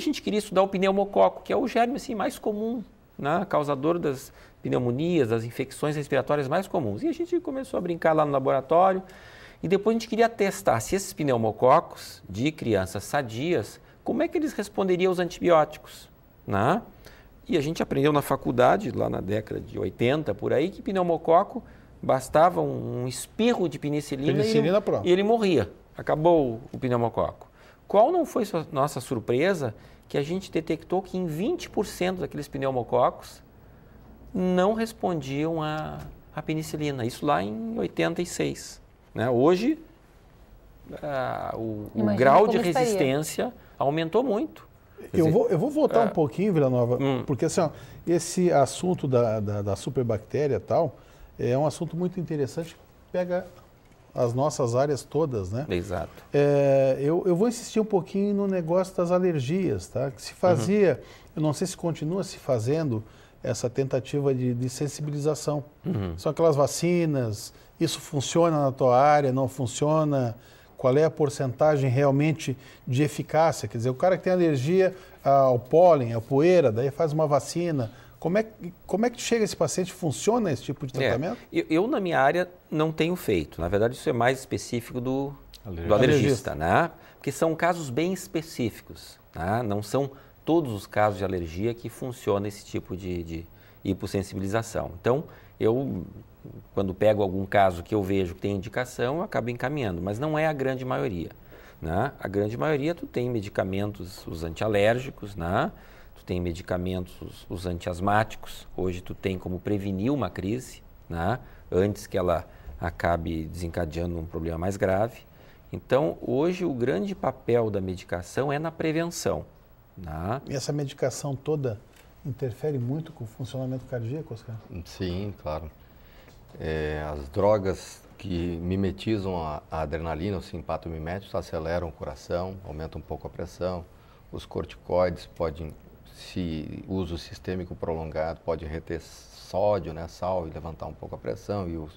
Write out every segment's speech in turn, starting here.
gente queria estudar o pneumococo, que é o germe assim, mais comum, né? Causador das pneumonias, das infecções respiratórias mais comuns. E a gente começou a brincar lá no laboratório e depois a gente queria testar se esses pneumococos de crianças sadias, como é que eles responderiam aos antibióticos, né? E a gente aprendeu na faculdade, lá na década de 80, por aí, que pneumococo bastava um espirro de penicilina e ele morria. Acabou o pneumococo. Qual não foi nossa surpresa que a gente detectou que em 20% daqueles pneumococos não respondiam à penicilina. Isso lá em 86. Né? Hoje, o grau de resistência aumentou muito. Eu vou voltar um pouquinho, Villanova, porque assim, ó, esse assunto da superbactéria e tal é um assunto muito interessante que pega as nossas áreas todas, né? Exato. Eu vou insistir um pouquinho no negócio das alergias, tá? Que se fazia, eu não sei se continua se fazendo essa tentativa de sensibilização. São aquelas vacinas, isso funciona na tua área, não funciona? Qual é a porcentagem realmente de eficácia? Quer dizer, o cara que tem alergia ao pólen, à poeira, daí faz uma vacina. Como é que chega esse paciente? Funciona esse tipo de tratamento? Eu, na minha área, não tenho feito. Na verdade, isso é mais específico do alergista, né? Porque são casos bem específicos. Né? Não são todos os casos de alergia que funciona esse tipo de hipossensibilização. Então, quando pego algum caso que eu vejo que tem indicação, eu acabo encaminhando, mas não é a grande maioria. Né? A grande maioria, tu tem medicamentos, os antialérgicos, né? Tu tem medicamentos, os antiasmáticos, hoje tu tem como prevenir uma crise, né? Antes que ela acabe desencadeando um problema mais grave. Então, hoje o grande papel da medicação é na prevenção. Né? E essa medicação toda interfere muito com o funcionamento cardíaco, Oscar? Sim, claro. As drogas que mimetizam a adrenalina, o simpatomimético, aceleram o coração, aumentam um pouco a pressão. Os corticoides podem, se uso sistêmico prolongado, pode reter sódio, né, sal, e levantar um pouco a pressão. E os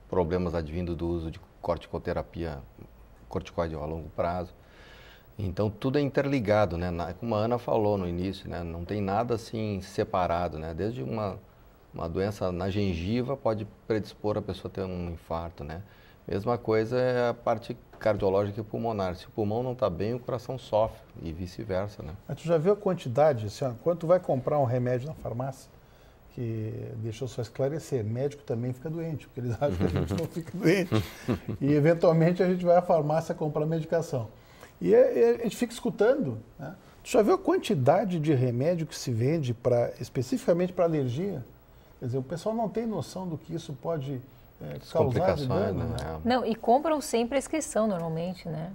problemas advindos do uso de corticoterapia, corticoide a longo prazo. Então, tudo é interligado, né? Como a Ana falou no início, né? Não tem nada assim separado, né? Desde uma doença na gengiva pode predispor a pessoa a ter um infarto, né? Mesma coisa é a parte cardiológica e pulmonar. Se o pulmão não está bem, o coração sofre e vice-versa, né? Mas tu já viu a quantidade, assim, ó, quando tu vai comprar um remédio na farmácia, que deixa eu só esclarecer, médico também fica doente, porque eles acham que a gente não fica doente. E eventualmente a gente vai à farmácia comprar medicação. E a gente fica escutando, né? Tu já viu a quantidade de remédio que se vende especificamente para alergia? Quer dizer, o pessoal não tem noção do que isso pode causar de dano, né? Não, e compram sem prescrição normalmente, né?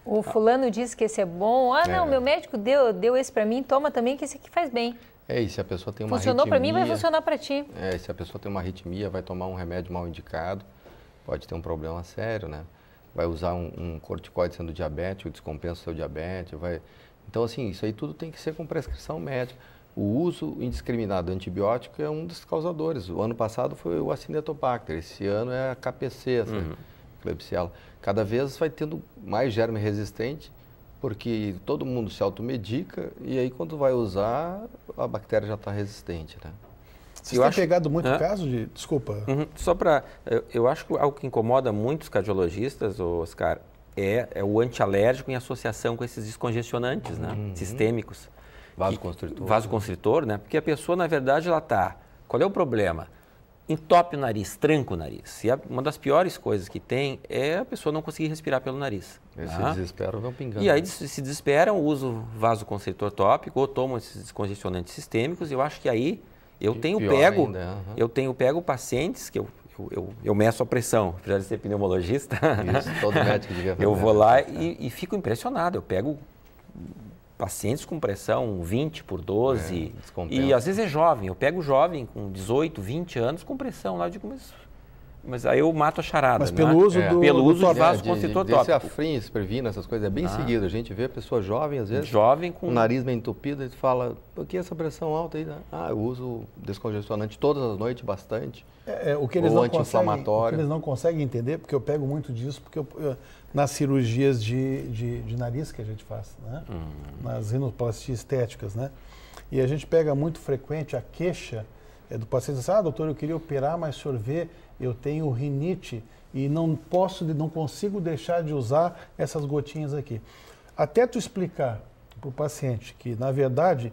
O fulano disse que esse é bom, não, meu médico deu esse para mim, toma também que esse aqui faz bem. E se a pessoa tem uma Funcionou para mim, vai funcionar para ti. Se a pessoa tem uma arritmia, vai tomar um remédio mal indicado, pode ter um problema sério, né? Vai usar um corticoide sendo diabético, descompensa o seu diabetes, Então, assim, isso aí tudo tem que ser com prescrição médica. O uso indiscriminado de antibiótico é um dos causadores. O ano passado foi o Acinetobacter, esse ano é a KPC, essa Klebsiella. Cada vez vai tendo mais germe resistente, porque todo mundo se automedica e aí quando vai usar, a bactéria já está resistente, né? Você tem pegado muito caso de... Desculpa. Só para... Eu acho que algo que incomoda muitos cardiologistas, Oscar, é o antialérgico em associação com esses descongestionantes, né? Sistêmicos. Vasoconstritor. Vasoconstritor, né? Porque a pessoa, na verdade, ela está... Qual é o problema? Entope o nariz, tranca o nariz. E uma das piores coisas que tem é a pessoa não conseguir respirar pelo nariz. Esse desespero vão pingando. E aí se desesperam, usam vasoconstritor tópico ou tomam esses descongestionantes sistêmicos. E eu acho que aí eu tenho pego pacientes que eu meço a pressão, apesar de ser pneumologista. Isso, todo médico devia fazer. Eu vou lá e fico impressionado. Eu pego pacientes com pressão Mas aí eu mato a charada. Mas pelo uso do pelo uso do de vasoconstritor tópico. Cefrin, Espervina, essas coisas, é bem seguido. A gente vê a pessoa jovem, às vezes, Jovem com o nariz meio entupido, e fala, por que essa pressão alta aí? Eu uso descongestionante todas as noites, bastante. O que eles ou não conseguem, anti-inflamatório. o que eles não conseguem entender, porque eu pego muito disso, porque nas cirurgias de nariz que a gente faz, né? Nas rinoplastias estéticas, né? E a gente pega muito frequente a queixa do paciente, assim, doutor, eu queria operar, mas o senhor vê, eu tenho rinite e não consigo deixar de usar essas gotinhas aqui. Até tu explicar para o paciente que, na verdade,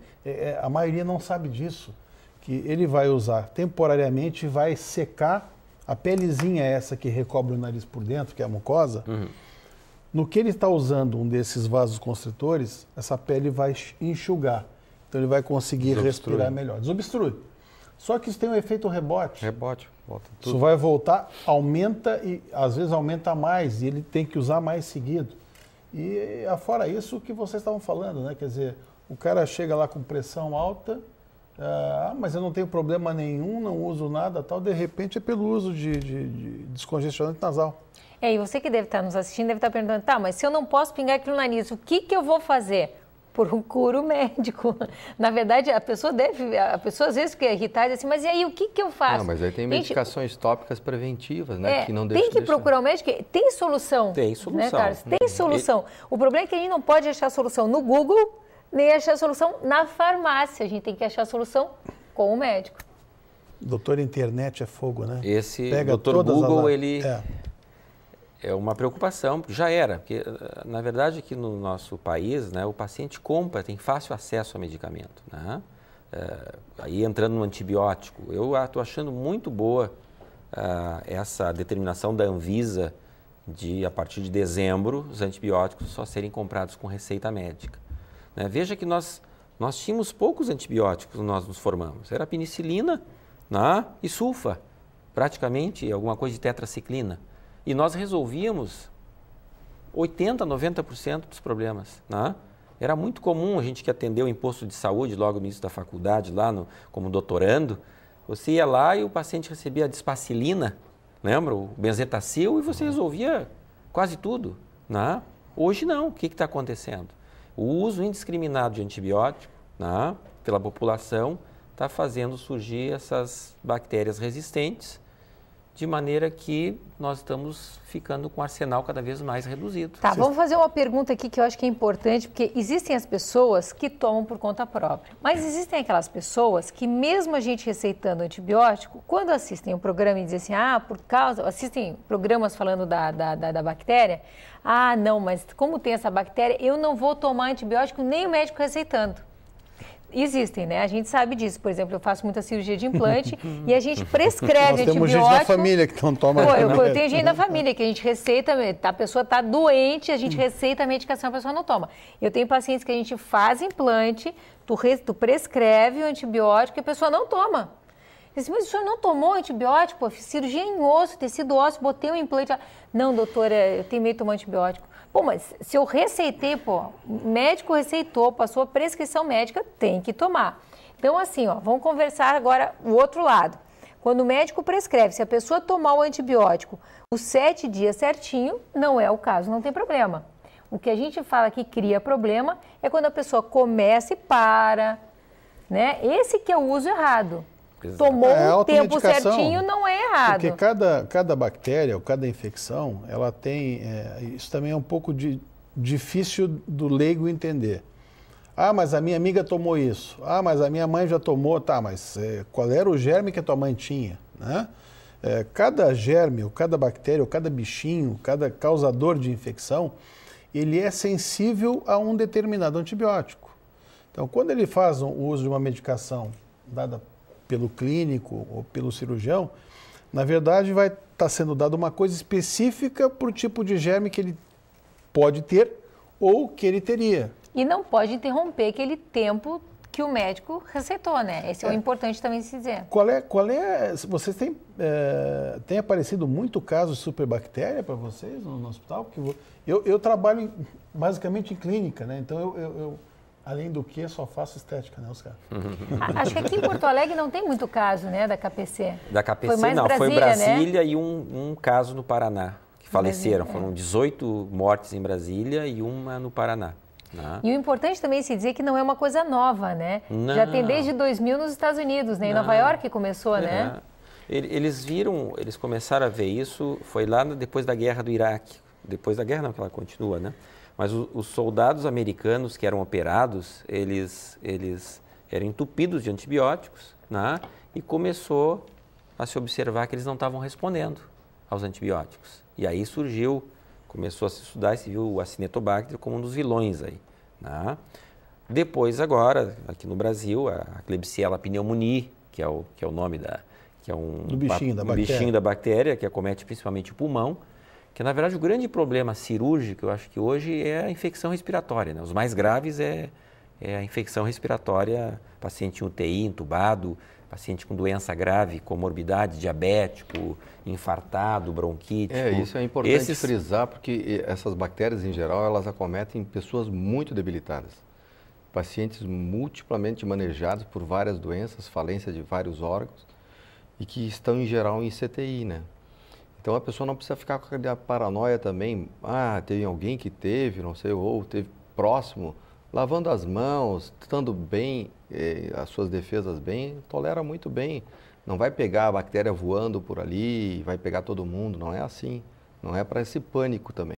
a maioria não sabe disso, que ele vai usar temporariamente e vai secar a pelezinha essa que recobre o nariz por dentro, que é a mucosa. No que ele está usando um desses vasos constritores, essa pele vai enxugar. Então ele vai conseguir respirar melhor. Desobstrui. Só que isso tem um efeito rebote. Rebote, volta tudo. Isso vai voltar, aumenta e às vezes aumenta mais e ele tem que usar mais seguido. E fora isso, o que vocês estavam falando, né? Quer dizer, o cara chega lá com pressão alta, mas eu não tenho problema nenhum, não uso nada, tal. De repente é pelo uso de descongestionante nasal. E você que deve estar nos assistindo deve estar perguntando, mas se eu não posso pingar aquilo no nariz, o que eu vou fazer? Procura o médico. Na verdade, a pessoa às vezes fica irritada e assim, mas e aí o que eu faço? Não, mas aí tem medicações tópicas preventivas, né? Que não deixam tem que procurar o médico. Tem solução. Tem solução. Né, Carlos? Tem solução. O problema é que a gente não pode achar a solução no Google, nem achar a solução na farmácia. A gente tem que achar a solução com o médico. Doutor Internet é fogo, né? Esse doutor Google, ele... É uma preocupação, já era, porque na verdade aqui no nosso país, né, o paciente compra, tem fácil acesso ao medicamento, né? Aí entrando no antibiótico, eu estou achando muito boa essa determinação da Anvisa de, a partir de dezembro, os antibióticos só serem comprados com receita médica. Né? Veja que nós tínhamos poucos antibióticos quando nós nos formamos, era penicilina, né, e sulfa, praticamente alguma coisa de tetraciclina. E nós resolvíamos 80%, 90% dos problemas. Né? Era muito comum a gente que atendeu em posto de saúde logo no início da faculdade, lá como doutorando, você ia lá e o paciente recebia a dispacilina, lembra? O benzetacil, e você resolvia quase tudo. Né? Hoje não. O que está acontecendo? O uso indiscriminado de antibiótico, né, pela população está fazendo surgir essas bactérias resistentes, de maneira que nós estamos ficando com um arsenal cada vez mais reduzido. Tá, vamos fazer uma pergunta aqui que eu acho que é importante, porque existem as pessoas que tomam por conta própria, mas existem aquelas pessoas que mesmo a gente receitando antibiótico, quando assistem um programa e dizem assim, assistem programas falando da bactéria, não, mas como tem essa bactéria, eu não vou tomar antibiótico nem o médico receitando. Existem, né? A gente sabe disso. Por exemplo, eu faço muita cirurgia de implante e a gente prescreve antibiótico. Nós temos gente da família que não toma. Eu tenho gente da família que a gente receita, a pessoa está doente, a gente receita a medicação, a pessoa não toma. Eu tenho pacientes que a gente faz implante, tu prescreve o antibiótico e a pessoa não toma. Diz, mas o senhor não tomou antibiótico? Cirurgia em osso, tecido ósseo, botei um implante. Não, doutora, eu tenho medo de tomar antibiótico. Mas se eu receitei, o médico receitou, passou a prescrição médica, tem que tomar. Então, assim, vamos conversar agora o outro lado. Quando o médico prescreve, se a pessoa tomar o antibiótico os 7 dias certinho, não é o caso, não tem problema. O que a gente fala que cria problema é quando a pessoa começa e para, né? Esse que é o uso errado. Exato. Tomou o tempo certinho, não é errado. Porque cada bactéria ou cada infecção, ela tem... isso também é um pouco difícil do leigo entender. Mas a minha amiga tomou isso. Mas a minha mãe já tomou. Tá, mas qual era o germe que a tua mãe tinha? Né? Cada germe, ou cada bactéria, ou cada bichinho, cada causador de infecção, ele é sensível a um determinado antibiótico. Então, quando ele faz o uso de uma medicação dada pelo clínico ou pelo cirurgião, na verdade vai estar sendo dada uma coisa específica para o tipo de germe que ele pode ter ou que ele teria. E não pode interromper aquele tempo que o médico receitou, né? Esse é o importante também se dizer. Qual é vocês têm aparecido muito caso de superbactéria para vocês no hospital? Porque eu trabalho basicamente em clínica, né? Então Além do que, só faço estética, né, Oscar? Acho que aqui em Porto Alegre não tem muito caso, né, da KPC. Da KPC foi mais não, Brasília, foi Brasília, né? E um caso no Paraná, que faleceram. Foram 18 mortes em Brasília e uma no Paraná. Né? E o importante também é se dizer que não é uma coisa nova, né? Não. Já tem desde 2000 nos Estados Unidos, né? Em Nova York começou, né? Eles começaram a ver isso, foi lá depois da guerra do Iraque. Depois da guerra não, que ela continua, né? Mas os soldados americanos que eram operados, eles eram entupidos de antibióticos, né? E começou a se observar que eles não estavam respondendo aos antibióticos. E aí começou a se estudar e se viu o Acinetobacter como um dos vilões aí, né? Depois agora, aqui no Brasil, a Klebsiella pneumoniae, que é o nome que é um bichinho da bactéria, que acomete principalmente o pulmão, que na verdade o grande problema cirúrgico, eu acho que hoje é a infecção respiratória, né? Os mais graves é a infecção respiratória, paciente em UTI, entubado, paciente com doença grave, comorbidade, diabético, infartado, bronquítico. Isso é importante frisar, porque essas bactérias em geral, elas acometem pessoas muito debilitadas. Pacientes multiplamente manejados por várias doenças, falência de vários órgãos, e que estão em geral em CTI, né? Então a pessoa não precisa ficar com a paranoia também, teve alguém que teve, não sei, ou teve próximo, lavando as mãos, estando bem, as suas defesas bem, tolera muito bem. Não vai pegar a bactéria voando por ali, vai pegar todo mundo, não é assim. Não é para esse pânico também.